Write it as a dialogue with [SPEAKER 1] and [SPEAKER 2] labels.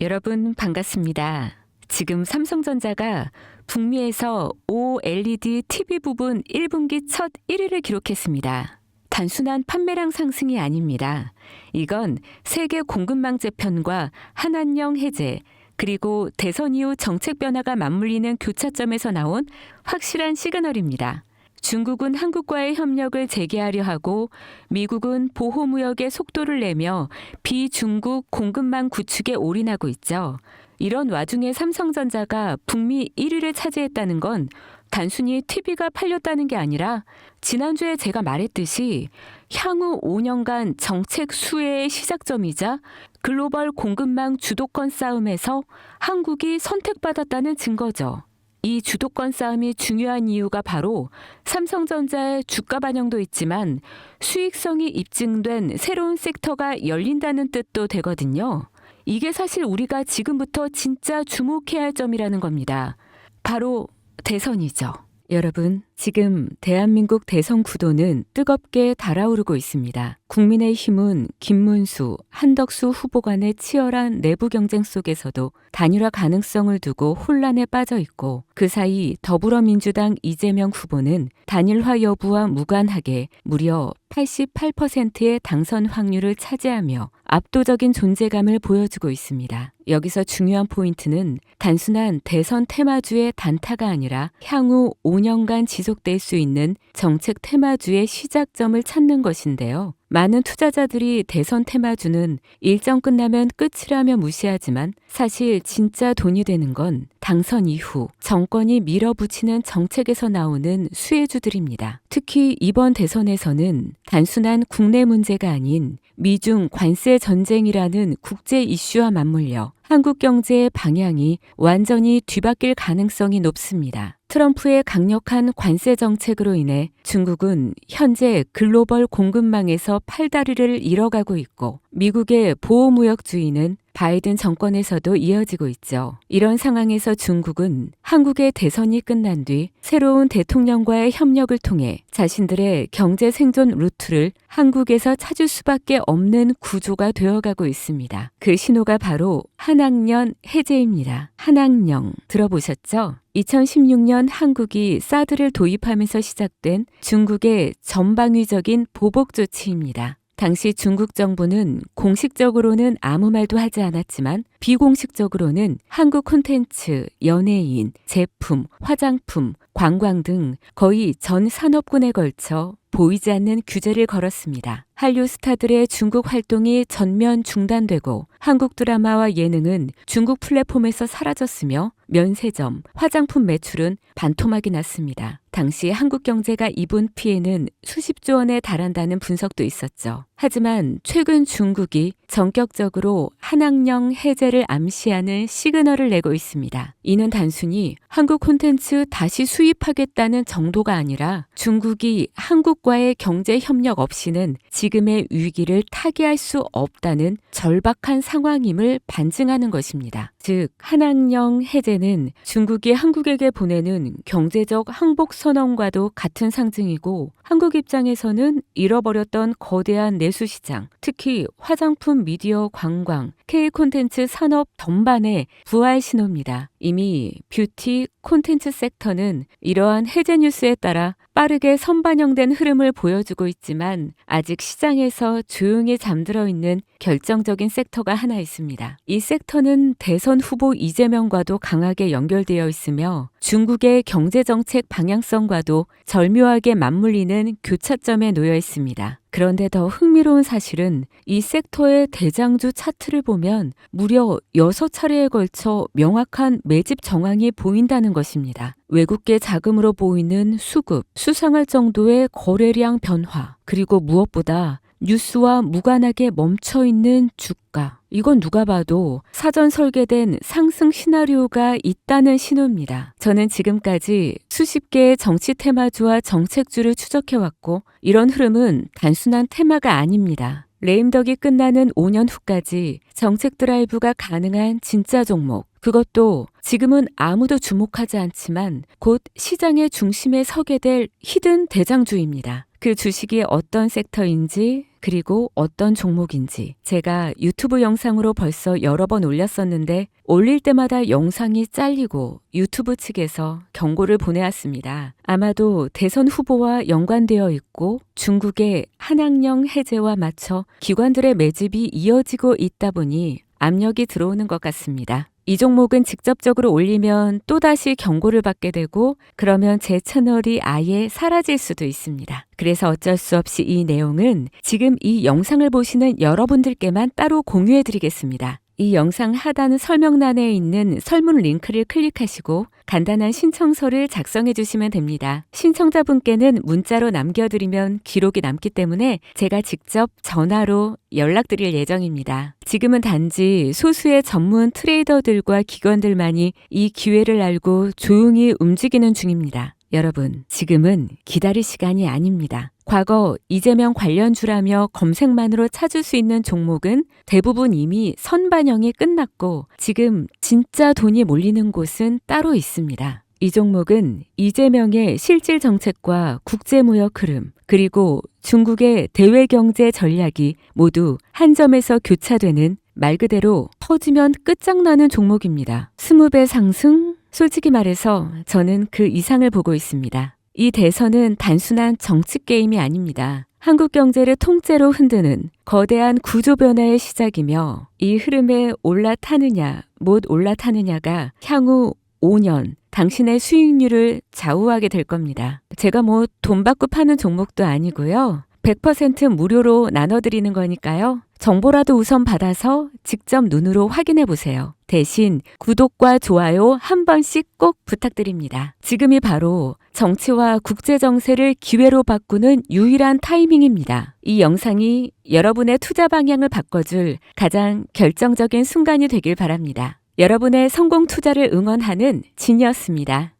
[SPEAKER 1] 여러분 반갑습니다. 지금 삼성전자가 북미에서 OLED TV 부분 1분기 첫 1위를 기록했습니다. 단순한 판매량 상승이 아닙니다. 이건 세계 공급망 재편과 한한령 해제, 그리고 대선 이후 정책 변화가 맞물리는 교차점에서 나온 확실한 시그널입니다. 중국은 한국과의 협력을 재개하려 하고 미국은 보호무역의 속도를 내며 비중국 공급망 구축에 올인하고 있죠. 이런 와중에 삼성전자가 북미 1위를 차지했다는 건 단순히 TV가 팔렸다는 게 아니라 지난주에 제가 말했듯이 향후 5년간 정책 수혜의 시작점이자 글로벌 공급망 주도권 싸움에서 한국이 선택받았다는 증거죠. 이 주도권 싸움이 중요한 이유가 바로 삼성전자의 주가 반영도 있지만 수익성이 입증된 새로운 섹터가 열린다는 뜻도 되거든요. 이게 사실 우리가 지금부터 진짜 주목해야 할 점이라는 겁니다. 바로 대선이죠. 여러분, 지금 대한민국 대선 구도는 뜨겁게 달아오르고 있습니다. 국민의힘은 김문수, 한덕수 후보 간의 치열한 내부 경쟁 속에서도 단일화 가능성을 두고 혼란에 빠져 있고, 그 사이 더불어민주당 이재명 후보는 단일화 여부와 무관하게 무려 88%의 당선 확률을 차지하며 압도적인 존재감을 보여주고 있습니다. 여기서 중요한 포인트는 단순한 대선 테마주의 단타가 아니라 향후 5년간 지속될 수 있는 정책 테마주의 시작점을 찾는 것인데요. 많은 투자자들이 대선 테마주는 일정 끝나면 끝이라며 무시하지만 사실 진짜 돈이 되는 건 당선 이후 정권이 밀어붙이는 정책에서 나오는 수혜주들입니다. 특히 이번 대선에서는 단순한 국내 문제가 아닌 미중 관세 전쟁이라는 국제 이슈와 맞물려 한국 경제의 방향이 완전히 뒤바뀔 가능성이 높습니다. 트럼프의 강력한 관세 정책으로 인해 중국은 현재 글로벌 공급망에서 팔다리를 잃어가고 있고 미국의 보호무역주의는 바이든 정권에서도 이어지고 있죠. 이런 상황에서 중국은 한국의 대선이 끝난 뒤 새로운 대통령과의 협력을 통해 자신들의 경제 생존 루트를 한국에서 찾을 수밖에 없는 구조가 되어가고 있습니다. 그 신호가 바로 한학령 해제입니다. 한학령 들어보셨죠? 2016년 한국이 사드를 도입하면서 시작된 중국의 전방위적인 보복 조치입니다. 당시 중국 정부는 공식적으로는 아무 말도 하지 않았지만 비공식적으로는 한국 콘텐츠, 연예인, 제품, 화장품, 관광 등 거의 전 산업군에 걸쳐 보이지 않는 규제를 걸었습니다. 한류 스타들의 중국 활동이 전면 중단되고 한국 드라마와 예능은 중국 플랫폼에서 사라졌으며 면세점, 화장품 매출은 반토막이 났습니다. 당시 한국 경제가 입은 피해는 수십조 원에 달한다는 분석도 있었죠. 하지만 최근 중국이 전격적으로 한학령 해제를 암시하는 시그널을 내고 있습니다. 이는 단순히 한국 콘텐츠 다시 수입하겠다는 정도가 아니라 중국이 한국과의 경제 협력 없이는 지금의 위기를 타개할 수 없다는 절박한 상황임을 반증하는 것입니다. 즉, 한학령 해제는 중국이 한국에게 보내는 경제적 항복 선언과도 같은 상징이고 한국 입장에서는 잃어버렸던 거대한 내수시장, 특히 화장품, 미디어, 관광, K 콘텐츠 산업 전반의 부활 신호입니다. 이미 뷰티 콘텐츠 섹터는 이러한 해제 뉴스에 따라 빠르게 선반영된 흐름을 보여주고 있지만 아직 시장에서 조용히 잠들어 있는 결정적인 섹터가 하나 있습니다. 이 섹터는 대선 후보 이재명과도 강하게 연결되어 있으며 중국의 경제정책 방향성과도 절묘하게 맞물리는 교차점에 놓여 있습니다. 그런데 더 흥미로운 사실은 이 섹터의 대장주 차트를 보면 무려 6차례에 걸쳐 명확한 매집 정황이 보인다는 것입니다. 외국계 자금으로 보이는 수급, 수상할 정도의 거래량 변화, 그리고 무엇보다 뉴스와 무관하게 멈춰있는 주가. 이건 누가 봐도 사전 설계된 상승 시나리오가 있다는 신호입니다. 저는 지금까지 수십 개의 정치 테마주와 정책주를 추적해왔고 이런 흐름은 단순한 테마가 아닙니다. 레임덕이 끝나는 5년 후까지 정책 드라이브가 가능한 진짜 종목, 그것도 지금은 아무도 주목하지 않지만 곧 시장의 중심에 서게 될 히든 대장주입니다. 그 주식이 어떤 섹터인지, 그리고 어떤 종목인지 제가 유튜브 영상으로 벌써 여러 번 올렸었는데 올릴 때마다 영상이 잘리고 유튜브 측에서 경고를 보내왔습니다. 아마도 대선 후보와 연관되어 있고 중국의 한학령 해제와 맞춰 기관들의 매집이 이어지고 있다 보니 압력이 들어오는 것 같습니다. 이 종목은 직접적으로 올리면 또다시 경고를 받게 되고 그러면 제 채널이 아예 사라질 수도 있습니다. 그래서 어쩔 수 없이 이 내용은 지금 이 영상을 보시는 여러분들께만 따로 공유해 드리겠습니다. 이 영상 하단 설명란에 있는 설문 링크를 클릭하시고 간단한 신청서를 작성해 주시면 됩니다. 신청자분께는 문자로 남겨드리면 기록이 남기 때문에 제가 직접 전화로 연락드릴 예정입니다. 지금은 단지 소수의 전문 트레이더들과 기관들만이 이 기회를 알고 조용히 움직이는 중입니다. 여러분, 지금은 기다릴 시간이 아닙니다. 과거 이재명 관련주라며 검색만으로 찾을 수 있는 종목은 대부분 이미 선반영이 끝났고 지금 진짜 돈이 몰리는 곳은 따로 있습니다. 이 종목은 이재명의 실질 정책과 국제무역 흐름 그리고 중국의 대외경제 전략이 모두 한 점에서 교차되는 말 그대로 터지면 끝장나는 종목입니다. 20배 상승? 솔직히 말해서 저는 그 이상을 보고 있습니다. 이 대선은 단순한 정치 게임이 아닙니다. 한국 경제를 통째로 흔드는 거대한 구조 변화의 시작이며 이 흐름에 올라타느냐 못 올라타느냐가 향후 5년 당신의 수익률을 좌우하게 될 겁니다. 제가 뭐 돈 받고 파는 종목도 아니고요. 100% 무료로 나눠드리는 거니까요. 정보라도 우선 받아서 직접 눈으로 확인해 보세요. 대신 구독과 좋아요 한 번씩 꼭 부탁드립니다. 지금이 바로 정치와 국제 정세를 기회로 바꾸는 유일한 타이밍입니다. 이 영상이 여러분의 투자 방향을 바꿔줄 가장 결정적인 순간이 되길 바랍니다. 여러분의 성공 투자를 응원하는 진이었습니다.